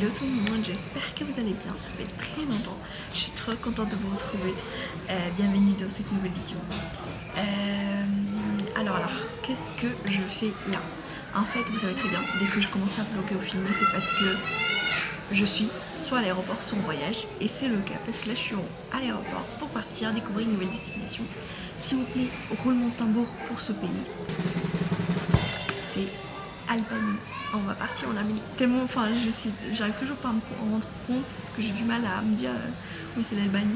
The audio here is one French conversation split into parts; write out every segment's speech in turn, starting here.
Hello tout le monde, j'espère que vous allez bien, ça fait très longtemps, je suis trop contente de vous retrouver, bienvenue dans cette nouvelle vidéo. Alors, qu'est-ce que je fais là? En fait, vous savez très bien, dès que je commence à vlogger ou filmer, c'est parce que je suis soit à l'aéroport, soit en voyage, et c'est le cas, parce que là je suis à l'aéroport pour partir découvrir une nouvelle destination. S'il vous plaît, roulement de tambour pour ce pays, c'est Albanie. On va partir en Albanie. Tellement, j'arrive toujours pas à me rendre compte que j'ai du mal à me dire oui c'est l'Albanie.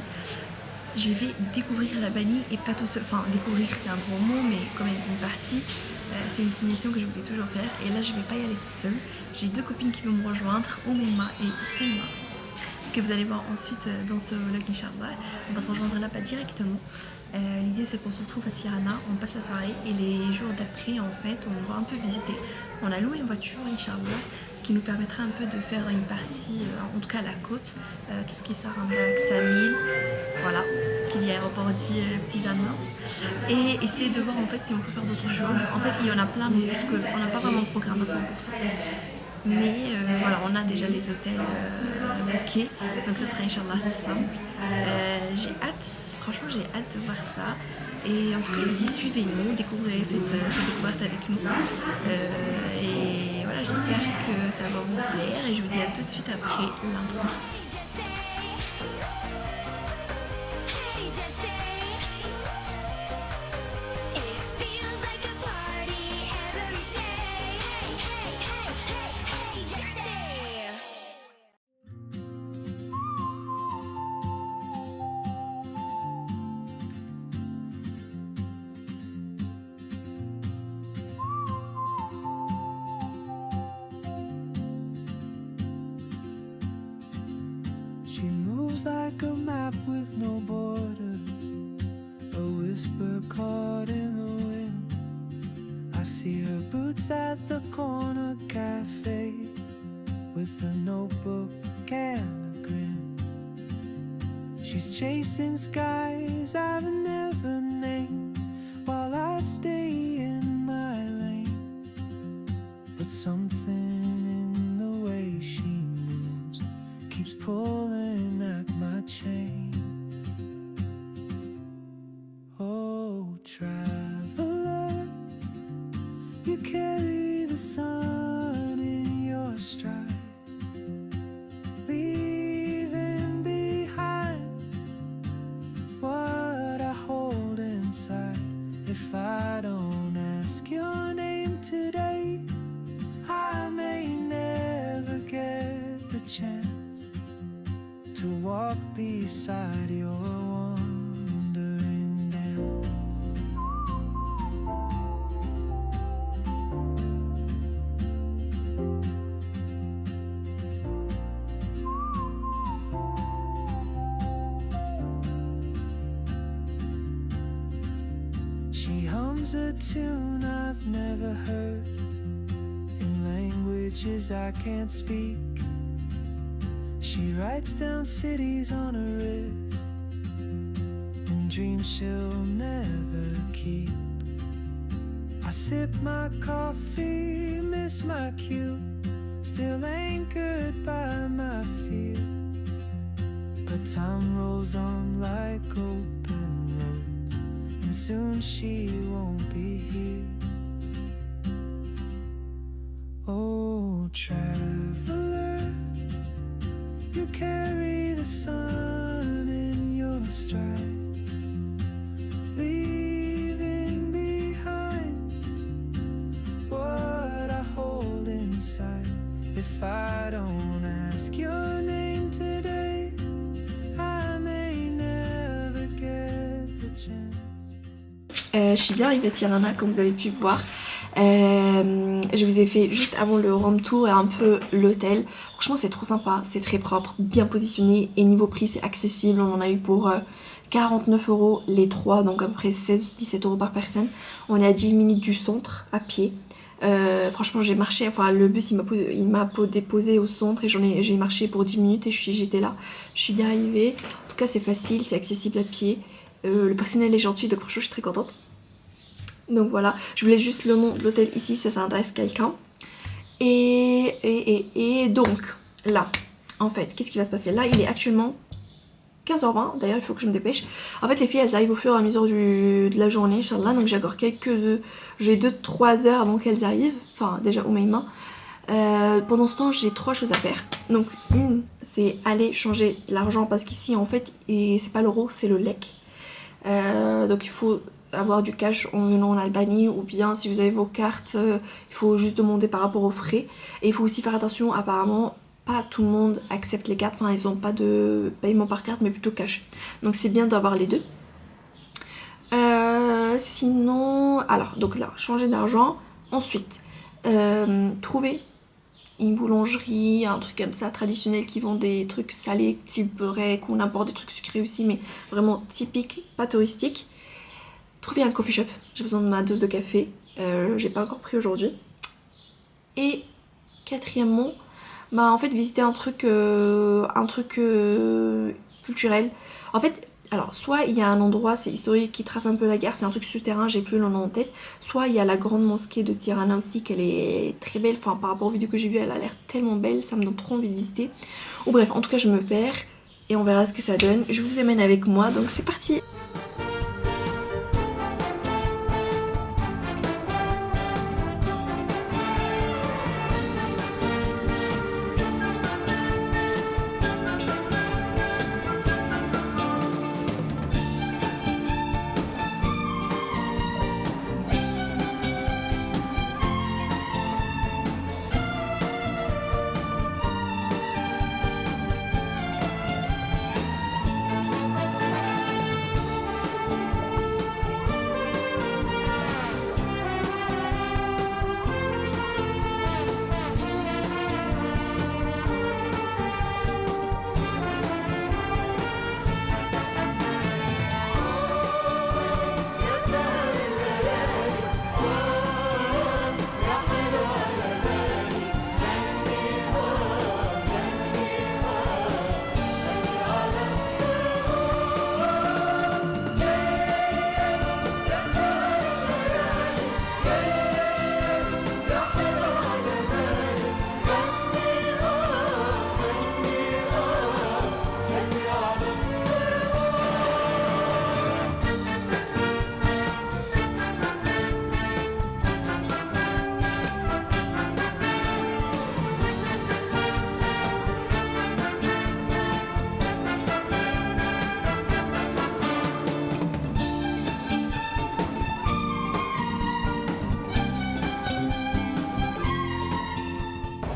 Je vais découvrir l'Albanie et pas tout seul. Enfin, découvrir c'est un gros mot, mais quand même une partie. C'est une destination que je voulais toujours faire et là je vais pas y aller toute seule. J'ai deux copines qui vont me rejoindre, Oumaima et Selma, que vous allez voir ensuite dans ce vlog Inch'Allah. On va se rejoindre là-bas directement. L'idée c'est qu'on se retrouve à Tirana, on passe la soirée et les jours d'après en fait on va un peu visiter. On a loué une voiture Inch'Allah qui nous permettra un peu de faire une partie, en tout cas à la côte, tout ce qui est Sarandak, Samil, voilà, qui dit aéroport dit petite annonce, et essayer de voir en fait si on peut faire d'autres choses. En fait il y en a plein mais c'est juste qu'on n'a pas vraiment de programme à 100%. Mais voilà, on a déjà les hôtels bookés, donc ça sera Inch'Allah simple. J'ai hâte, franchement j'ai hâte de voir ça. Et en tout cas je vous dis suivez-nous, découvrez, faites cette découverte avec nous. Et voilà, j'espère que ça va vous plaire et je vous dis à tout de suite après l'intro. She moves like a map with no borders, a whisper caught in the wind. I see her boots at the corner cafe, with a notebook and a grin. She's chasing skies I've never named, while I stay in my lane. But something in the way she moves keeps pulling at my chain. Oh, traveler, you carry the sun in your stride, leaving behind what I hold inside. If I don't ask your name today, I may never get the chance to walk beside your wandering dance. She hums a tune I've never heard, in languages I can't speak. She writes down cities on her wrist, and dreams she'll never keep. I sip my coffee, miss my cue, still anchored by my fear. But time rolls on like open roads, and soon she won't be here. Oh, traveler, you carry the sun in your stride, leaving behind what I hold inside. If I don't ask your name today, I may never get the chance. Je suis bien arrivée à Tirana comme vous avez pu voir. Je vous ai fait juste avant le room tour et un peu l'hôtel. Franchement c'est trop sympa, c'est très propre, bien positionné et niveau prix c'est accessible. On en a eu pour 49 € les trois, donc à peu près 16-17 € par personne. On est à 10 minutes du centre à pied. Franchement j'ai marché, enfin le bus il m'a déposé au centre et j'ai marché pour 10 minutes et j'étais là. Je suis bien arrivée, en tout cas c'est facile, c'est accessible à pied. Le personnel est gentil donc franchement je suis très contente. Donc voilà, je vous laisse juste le nom de l'hôtel ici, ça intéresse quelqu'un. Et donc, là, en fait, qu'est-ce qui va se passer? Là, il est actuellement 15h20, d'ailleurs il faut que je me dépêche. En fait les filles elles arrivent au fur et à mesure de la journée, Inch'Allah, donc j'ai encore j'ai 2-3 heures avant qu'elles arrivent, enfin déjà Oumaima. Pendant ce temps j'ai 3 choses à faire. Donc une c'est aller changer de l'argent parce qu'ici en fait c'est pas l'euro, c'est le lek. Donc il faut avoir du cash en venant en Albanie, ou bien si vous avez vos cartes, il faut juste demander par rapport aux frais. Et il faut aussi faire attention, apparemment pas tout le monde accepte les cartes, enfin ils ont pas de paiement par carte mais plutôt cash. Donc c'est bien d'avoir les deux. Sinon, alors donc là, changer d'argent. Ensuite, trouver une boulangerie, un truc comme ça traditionnel qui vend des trucs salés type beurre ou n'importe, des trucs sucrés aussi mais vraiment typiques, pas touristiques. Trouver un coffee shop, j'ai besoin de ma dose de café, j'ai pas encore pris aujourd'hui. Et quatrièmement, bah en fait visiter un truc culturel. En fait, alors soit il y a un endroit, c'est historique, qui trace un peu la guerre, c'est un truc souterrain, j'ai plus le nom en tête. Soit il y a la grande mosquée de Tirana aussi, qu'elle est très belle, enfin par rapport aux vidéos que j'ai vues, elle a l'air tellement belle, ça me donne trop envie de visiter. Ou bref, en tout cas je me perds et on verra ce que ça donne. Je vous amène avec moi, donc c'est parti.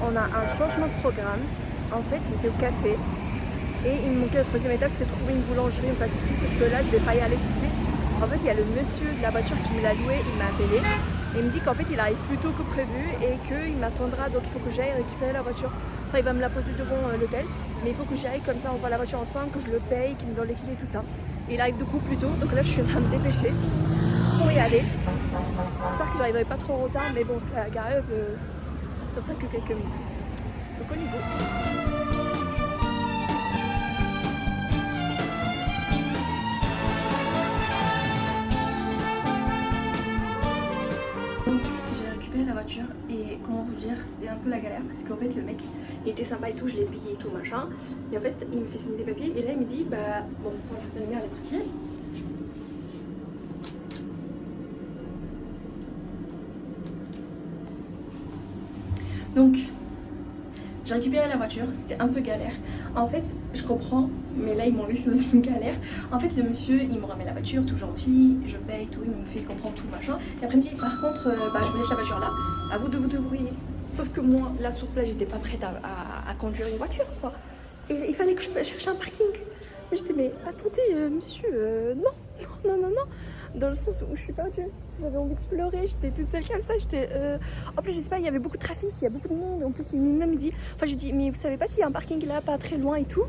On a un changement de programme. En fait, j'étais au café et il me manquait la troisième étape, c'était trouver une boulangerie, une pâtisserie. Sauf que là, je vais pas y aller tout de suite. En fait, il y a le monsieur de la voiture qui me l'a loué, il m'a appelé et il me dit qu'en fait, il arrive plus tôt que prévu et qu'il m'attendra. Donc, il faut que j'aille récupérer la voiture. Enfin, il va me la poser devant l'hôtel, mais il faut que j'aille comme ça, on voit la voiture ensemble, que je le paye, qu'il me donne les clés et tout ça. Et il arrive du coup plus tôt, donc là, je suis en train de me dépêcher pour y aller. J'espère que j'arriverai pas trop en retard, mais bon, c'est pas grave, ça sera que quelques minutes. Donc on y go. Donc j'ai récupéré la voiture et comment vous dire, c'était un peu la galère parce qu'en fait le mec il était sympa et tout, je l'ai payé et tout machin. Et en fait il me fait signer des papiers et là il me dit bah bon voilà, la lumière elle est partie. Donc j'ai récupéré la voiture, c'était un peu galère. En fait, je comprends, mais là ils m'ont laissé aussi une galère. En fait, le monsieur, il me remet la voiture, tout gentil, je paye, tout, il me fait comprendre tout, machin. Et après, il me dit, par contre, bah, je vous laisse la voiture là, à vous de vous débrouiller. Sauf que moi, là sur place, j'étais pas prête à conduire une voiture, quoi. Et il fallait que je cherche un parking. Mais j'étais, mais attendez, monsieur, non. Dans le sens où je suis perdue. J'avais envie de pleurer, j'étais toute seule comme ça, En plus, je sais pas, il y avait beaucoup de trafic, il y a beaucoup de monde. En plus, il me dit... Enfin, je lui dis, mais vous savez pas s'il y a un parking là, pas très loin et tout?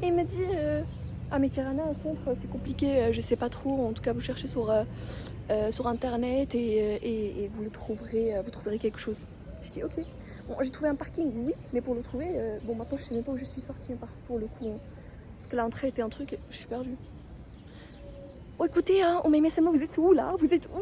Et il me dit, ah mais Tirana, un centre, c'est compliqué, je sais pas trop. En tout cas, vous cherchez sur internet et vous trouverez quelque chose. Je dis, ok. Bon, j'ai trouvé un parking, oui, mais pour le trouver, bon, maintenant, je sais même pas où je suis sortie, pour le coup. Hein. Parce que l'entrée était un truc, je suis perdue. Oh écoutez, hein, oh mais Messama, vous êtes où là? Vous êtes où?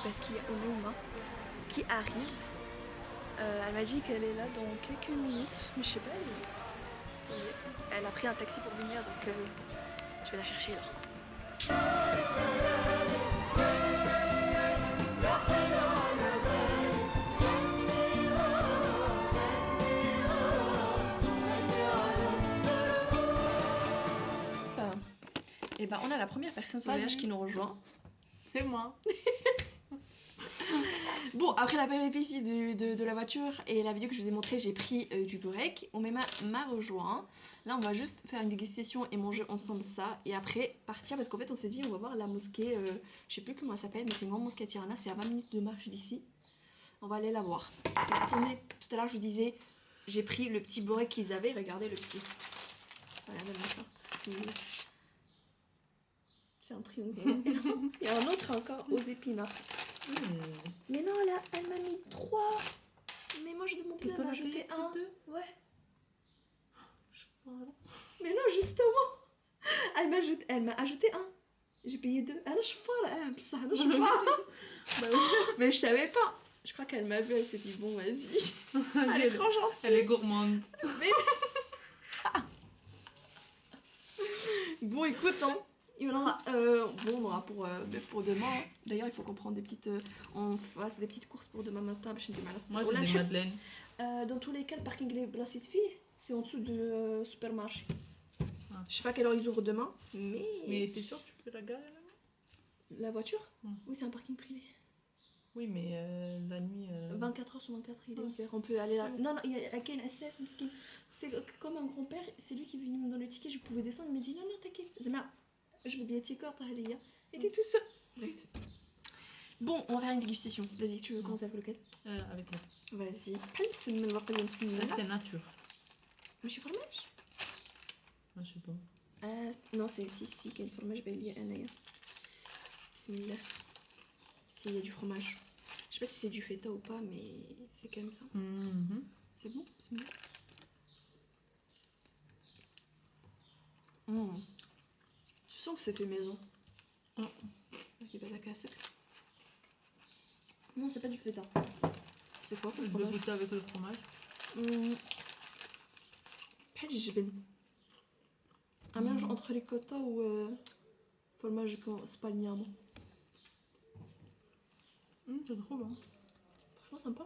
parce qu'il y a Oluma qui arrive. Elle m'a dit qu'elle est là dans quelques minutes, mais je sais pas, elle a pris un taxi pour venir, donc je vais la chercher là. Et ben on a la première personne sur le voyage qui nous rejoint. C'est moi. Bon, après la péripétie de la voiture et la vidéo que je vous ai montrée, j'ai pris du burek. Omema m'a rejoint. Là, on va juste faire une dégustation et manger ensemble ça. Et après, partir parce qu'en fait, on s'est dit, on va voir la mosquée. Je sais plus comment elle s'appelle, mais c'est une grande mosquée à Tirana. C'est à 20 minutes de marche d'ici. On va aller la voir. Et attendez, tout à l'heure, je vous disais, j'ai pris le petit burek qu'ils avaient. Regardez le petit. Voilà, donne-moi ça. C'est un triangle. Il y a un autre encore aux épinards. Mais non, là, elle m'a mis 3. Mais moi, je demandais d'en rajouter un. Ouais. Mais non, justement. Elle m'a ajouté un. J'ai payé 2. Ah non, je suis folle, ça, non, je sais pas. Bah oui. Mais je savais pas. Je crois qu'elle m'a vu, elle s'est dit, bon, vas-y. Elle est trop gentille. Elle est gourmande. Mais... Bon, écoute, hein. Il y en aura, on aura pour demain. D'ailleurs, il faut qu'on prenne des petites, on fasse des petites courses pour demain matin. Moi, j'ai des madeleines. Dans tous les cas, le parking de la petite fille, c'est en dessous du supermarché. Ah. Je sais pas à quelle heure ils ouvrent demain, mais. Mais t'es sûre que tu peux la garer là? La voiture? Oui, c'est un parking privé. Oui, mais la nuit. 24h sur 24, il est ouvert. On peut aller là. Non, il y a Ken SS, c'est comme un grand-père, c'est lui qui est venu me donner le ticket. Je pouvais descendre, il m'a dit non, t'inquiète. Je me dis, et t'es tout ça. Bref. Bon, on va faire une dégustation. Vas-y, tu veux commencer avec lequel? Avec elle. Vas-y. C'est nature. Mais je fromage? Je sais pas. Non, c'est si, quel fromage ben, il y a un Bismillah. Si, il y a du fromage. Je sais pas si c'est du feta ou pas, mais c'est quand même ça. C'est bon? Bismillah. Tu sens que c'est fait maison. Ok, pas ta cassette. Non, c'est pas du feta. C'est quoi le fromage? Je vais goûter avec le fromage. Un mélange entre ricotta ou fromage spagniamo. C'est trop bon. Franchement sympa.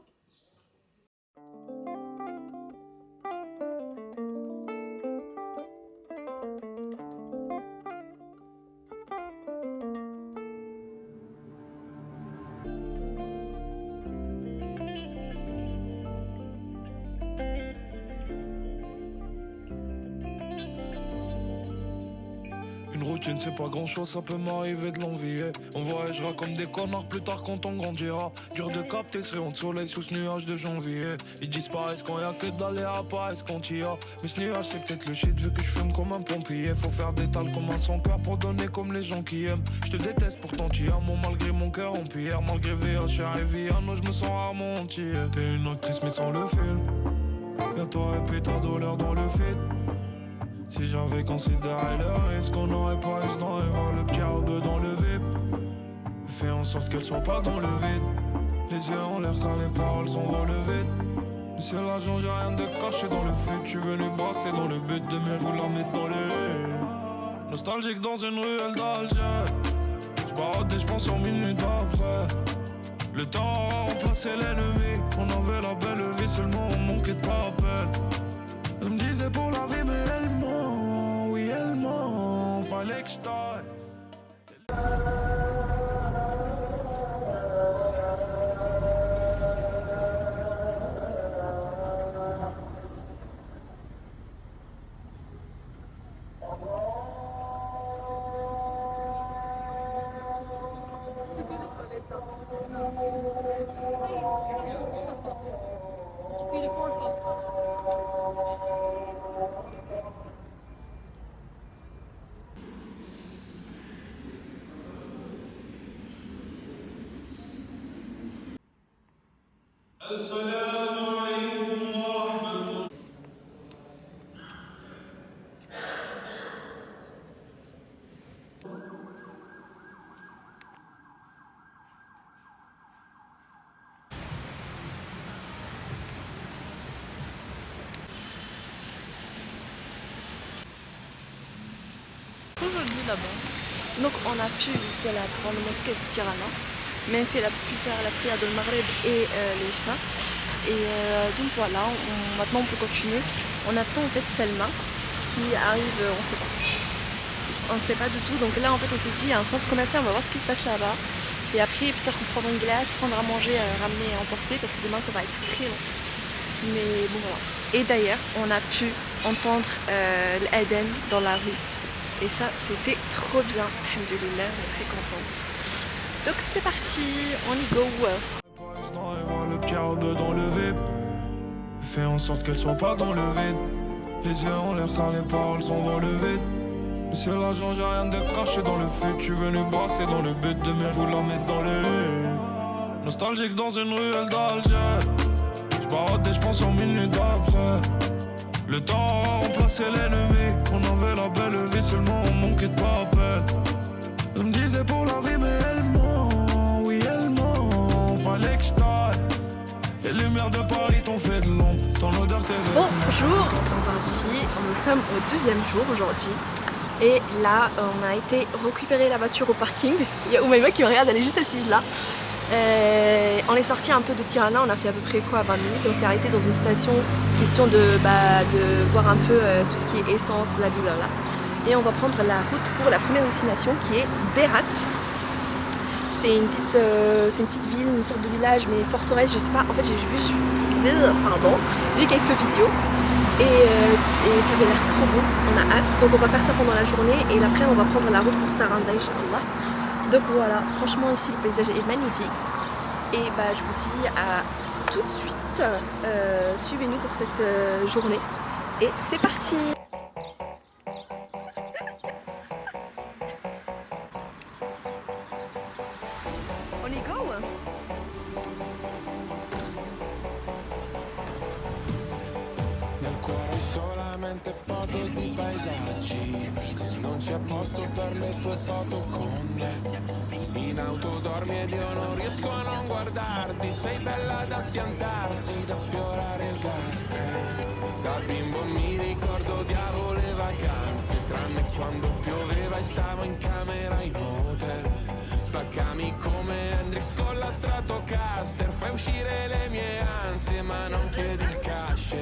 Une routine c'est pas grand chose, ça peut m'arriver de l'envier. On voyagera comme des connards plus tard quand on grandira. Dur de capter ce rayon de soleil sous ce nuage de janvier. Ils disparaissent quand y'a que d'aller apparaissent quand y a. Mais ce nuage c'est peut-être le shit vu que je fume comme un pompier. Faut faire des tales comme un son cœur pour donner comme les gens qui aiment. Je te déteste pourtant tu as malgré mon cœur en pierre. Malgré VHR et Viano je me sens rarement entier. T'es une actrice mais sans le film. Y'a toi et puis ta douleur dans le feed. Si j'avais considéré le risque, on n'aurait pas eu ce temps et voir le petit arbre dans le vide. Fais en sorte qu'elle soit pas dans le vide. Les yeux en l'air car les paroles s'envolent vite. Mais c'est l'argent, j'ai rien de caché dans le fut. Je suis venu brasser dans le but de me vouloir mettre dans les. Nostalgique dans une ruelle d'Alger. J'barode et j'pense en minutes après. Le temps a remplacé l'ennemi. On avait la belle vie, seulement on manquait de rappel. Elle me disait pour la vie mais elle ment, oui elle ment, fallait que je t'aille. السلام عليكم ورحمة الله. aujourd'hui là-bas? Donc on a pu visiter la grande mosquée de Tirana, même fait pu faire la prière de Maghreb et l'Isha. Et donc voilà, maintenant on peut continuer. On attend en fait Selma qui arrive, on sait pas. On ne sait pas du tout. Donc là en fait on s'est dit il y a un centre commercial, on va voir ce qui se passe là-bas. Et après peut-être prendre une glace, prendre à manger, ramener et emporter parce que demain ça va être très long. Mais bon voilà. Et d'ailleurs on a pu entendre l'Aden dans la rue. Et ça c'était trop bien. Alhamdoulilah, on est très contente. Donc c'est parti, on y go. Le carbone dans le vide. Fais en sorte qu'elle soit pas dans le vide. Les yeux en l'air car les paroles s'envolent vite. Monsieur l'agent, j'ai rien de caché dans le fut. Tu venu brasser dans le but de me vous la mettre dans les. Nostalgique dans une ruelle d'Alger. J'barode et j'pense aux minutes d'après. Le temps a remplacé l'ennemi. On avait la belle vie, seulement on manquait de papel. Elle me disait pour la vie, mais elle ment. Oui, elle ment. Fallait que j'taille. Les lumières de Paris t'ont fait de l'ombre. Ton odeur t'est Bonjour, nous sommes au deuxième jour aujourd'hui. Et là, on a été récupérer la voiture au parking. Il y a Oumaima qui me regarde, elle est juste assise là. On est sorti un peu de Tirana, on a fait à peu près 20 minutes et on s'est arrêté dans une station, question de voir un peu tout ce qui est essence, blablabla. Et on va prendre la route pour la première destination qui est Berat. C'est une petite ville, une sorte de village, mais forteresse, je sais pas. En fait, j'ai vu quelques vidéos et ça avait l'air trop beau. On a hâte, donc on va faire ça pendant la journée et après on va prendre la route pour Saranda, Inch'Allah. Donc voilà, franchement ici le paysage est magnifique. Et je vous dis à tout de suite. Suivez-nous pour cette journée. Et c'est parti! On y go? Nel cuore solamente foto di paesaggi. Non c'è posto per le tue foto con me. In auto dormi ed io non riesco a non guardarti. Sei bella da schiantarsi, da sfiorare il garden. Da bimbo mi ricordo odiavo le vacanze, tranne quando pioveva e stavo in camera in hotel. Spaccami come Hendrix con la Stratocaster. Fai uscire le mie ansie ma non chiedi il cash.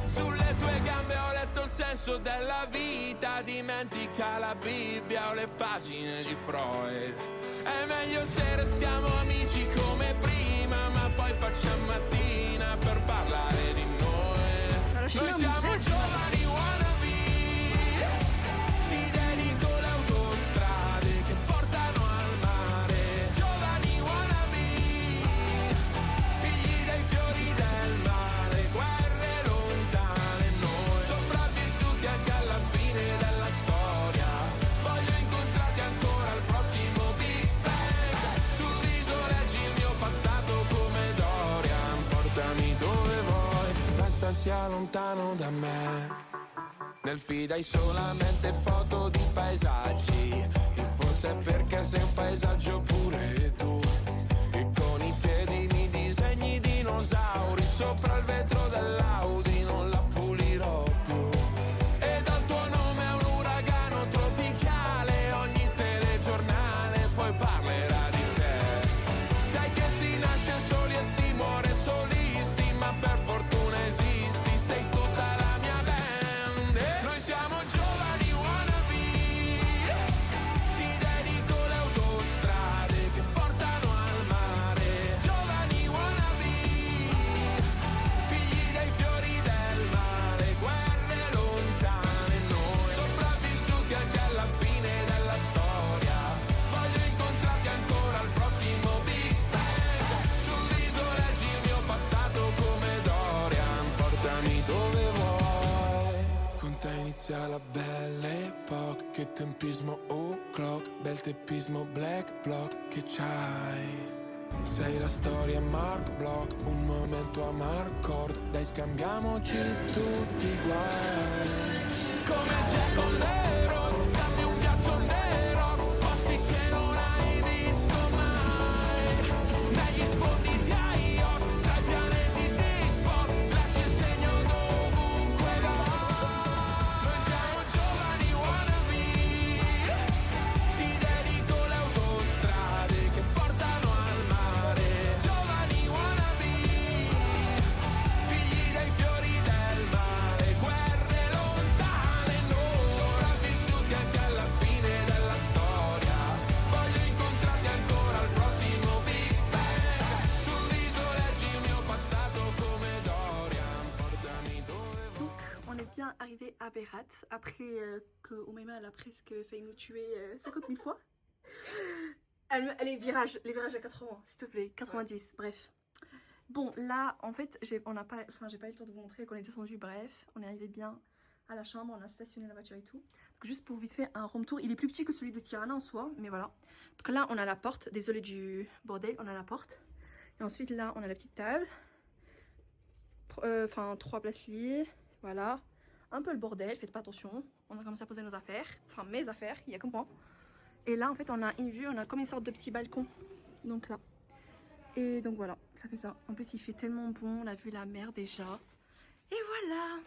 Sulle tue gambe ho letto il senso della vita. Dimentica la Bibbia o le pagine di Freud. È meglio se restiamo amici come prima, ma poi facciamo mattina per parlare di noi. Noi siamo giovani wannabe. Ti dedico le autostrade che portano al mare. Giovani wannabe, figli dei fiori del mare. Guerre lontane noi, sopravvissuti anche alla fine della storia. Voglio incontrarti ancora al prossimo Big Bang. Sul viso leggi il mio passato come Dorian. Portami dove vuoi, basta sia lontano da me. Nel feed hai solamente foto di paesaggi. E forse è perché sei un paesaggio pure tu. E con i piedi mi disegni dinosauri sopra il vetro dell'Audi, non la pulirò più. E dal tuo nome è un uragano tropicale. Ogni telegiornale poi parlerà di te. Sai che si nasce soli e si muore solisti, ma per fortuna esisti, sei tutta la mia band. Noi siamo giovani wannabe. Ti dedico le autostrade che portano al mare. Giovani wannabe, figli dei fiori del mare. Guerre lontane noi, sopravvissuti anche alla fine della storia. Voglio incontrarti ancora al prossimo Big Bang. Sul viso leggi il mio passato come Dorian. Portami dove vuoi. Con te inizia la belle epoca. Che tempismo o'clock. Bel teppismo black block che c'hai. Sei la storia Mark Block. Un momento a Marcord. Dai scambiamoci tutti i guai. Come Jack on the road. Dammi un ghiaccio nero. Posti che non hai visto mai. Negli sfondi di iOS. Tra i pianeti di spot. Lasci il segno dovunque vai. Noi siamo giovani wannabe. bien arrivé à Berat après que Oumaima elle a presque failli nous tuer 50 000 fois. Les virages à 80, s'il te plaît, 90, bref. Bon, là, en fait, j'ai pas eu le temps de vous montrer qu'on est descendu, bref. On est arrivé bien à la chambre, on a stationné la voiture et tout. Donc, juste pour vite fait un room tour, il est plus petit que celui de Tirana en soi, mais voilà. Donc là, on a la porte, désolé du bordel, on a la porte. Et ensuite, là, on a la petite table. Enfin, 3 places lits, voilà. Un peu le bordel, faites pas attention. On a commencé à poser nos affaires, enfin mes affaires, il y a que moi. Et là, en fait, on a une vue, on a comme une sorte de petit balcon. Donc là. Et donc voilà, ça fait ça. En plus, il fait tellement bon, on a vu la mer déjà. Et voilà.